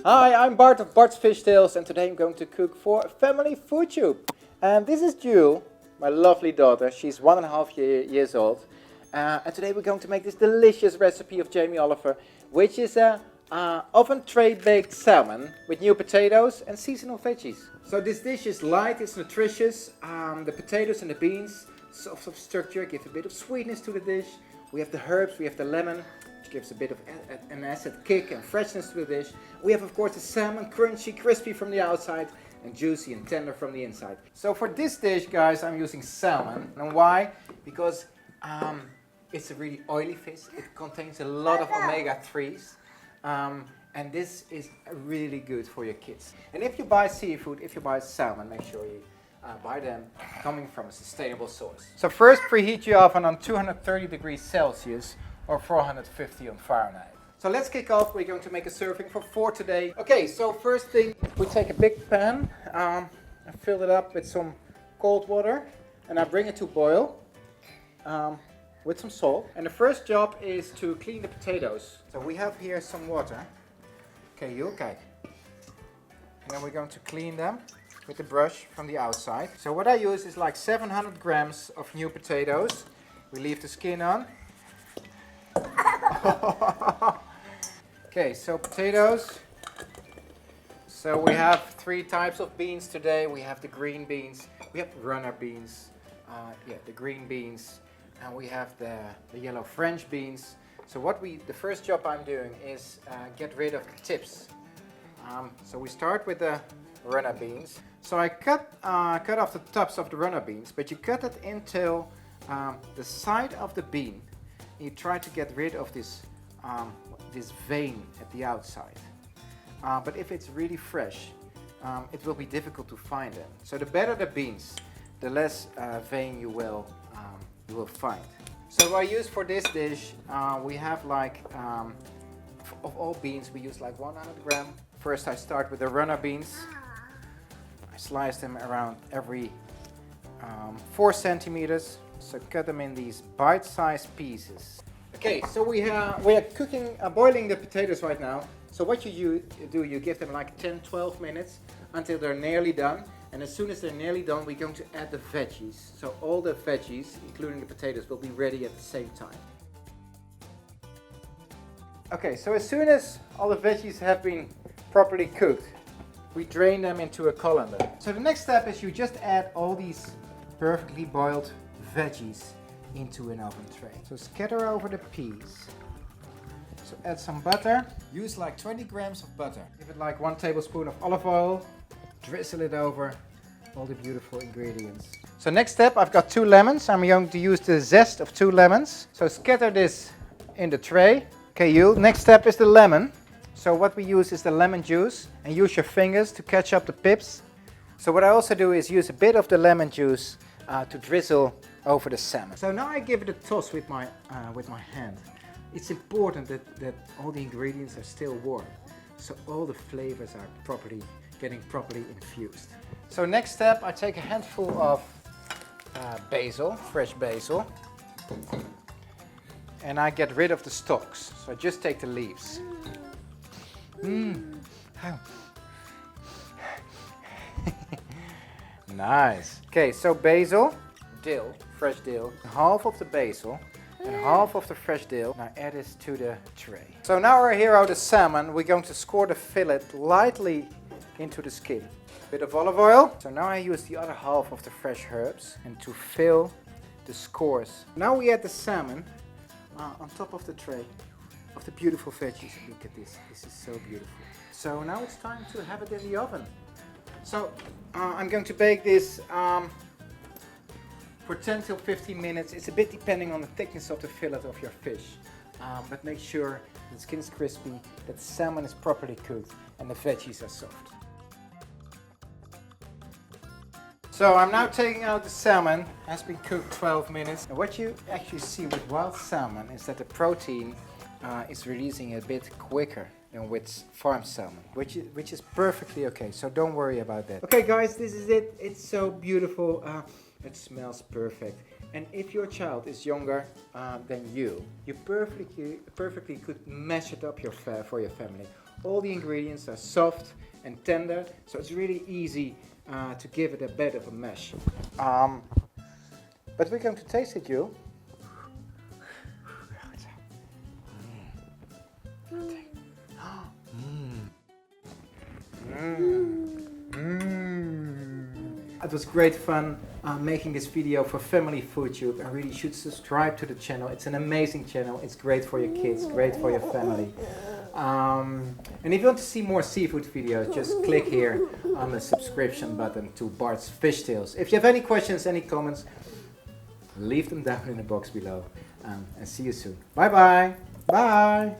Hi, I'm Bart of Bart's Fish Tales, and today I'm going to cook for Family Food Tube. And this is Juul, my lovely daughter. She's 1.5 years old. And today we're going to make this delicious recipe of Jamie Oliver, which is a oven tray baked salmon with new potatoes and seasonal veggies. So this dish is light, it's nutritious. The potatoes and the beans, soft of structure, give a bit of sweetness to the dish. We have the herbs, we have the lemon, which gives a bit of an acid kick and freshness to the dish. We have, of course, the salmon, crunchy, crispy from the outside and juicy and tender from the inside. So for this dish, guys, I'm using salmon. And why? Because it's a really oily fish. It contains a lot of omega-3s. And this is really good for your kids. And if you buy seafood, if you buy salmon, make sure you buy them coming from a sustainable source. So first preheat your oven on 230 degrees Celsius or 450 on Fahrenheit. So let's kick off. We're going to make a serving for 4 today. Okay, so first thing, we take a big pan. I fill it up with some cold water and I bring it to boil with some salt. And the first job is to clean the potatoes. So we have here some water. Okay, okay. And then we're going to clean them with the brush from the outside. So what I use is like 700 grams of new potatoes. We leave the skin on. Okay, so potatoes. So we have 3 types of beans today. We have the green beans, we have runner beans, the green beans, and we have the yellow French beans. So the first job I'm doing is get rid of the tips. So we start with the runner beans. So I cut off the tops of the runner beans, but you cut it until the side of the bean. You try to get rid of this vein at the outside. But if it's really fresh, it will be difficult to find them. So the better the beans, the less vein you will find. So what I use for this dish, we have like, of all beans, we use like 100 grams. First I start with the runner beans. I slice them around every 4 centimeters. So cut them in these bite-sized pieces. Okay, so we are boiling the potatoes right now. So what you do, you give them like 10-12 minutes until they're nearly done. And as soon as they're nearly done, we're going to add the veggies. So all the veggies, including the potatoes, will be ready at the same time. Okay, so as soon as all the veggies have been properly cooked, we drain them into a colander. So the next step is you just add all these perfectly boiled veggies into an oven tray. So scatter over the peas. So add some butter. Use like 20 grams of butter. Give it like 1 tablespoon of olive oil. Drizzle it over all the beautiful ingredients. So next step, I've got 2 lemons. I'm going to use the zest of 2 lemons. So scatter this in the tray. Okay, next step is the lemon. So what we use is the lemon juice, and use your fingers to catch up the pips. So what I also do is use a bit of the lemon juice to drizzle over the salmon. So now I give it a toss with my hand. It's important that all the ingredients are still warm, so all the flavors are getting properly infused. So next step, I take a handful of basil, fresh basil, and I get rid of the stalks. So I just take the leaves. Nice. Okay, so basil, dill, fresh dill, half of the basil and half of the fresh dill. Now add this to the tray. So now we're here on the salmon. We're going to score the fillet lightly into the skin. Bit of olive oil. So now I use the other half of the fresh herbs and to fill the scores. Now we add the salmon on top of the tray of the beautiful veggies. Look at this. This is so beautiful. So now it's time to have it in the oven. So I'm going to bake this for 10 till 15 minutes. It's a bit depending on the thickness of the fillet of your fish. But make sure the skin is crispy, that the salmon is properly cooked and the veggies are soft. So I'm now taking out the salmon. It has been cooked 12 minutes. And what you actually see with wild salmon is that the protein is releasing a bit quicker than with farm salmon, which is perfectly okay. So don't worry about that. Okay guys, this is it. It's so beautiful. It smells perfect. And if your child is younger than you perfectly could mash it up for your family. All the ingredients are soft and tender, so it's really easy to give it a bit of a mash. But we're going to taste it, Juul. It was great fun making this video for Family FoodTube, and really should subscribe to the channel. It's an amazing channel. It's great for your kids, great for your family. And if you want to see more seafood videos, just click here on the subscription button to Bart's Fish Tales. If you have any questions, any comments, leave them down in the box below. And see you soon. Bye bye. Bye.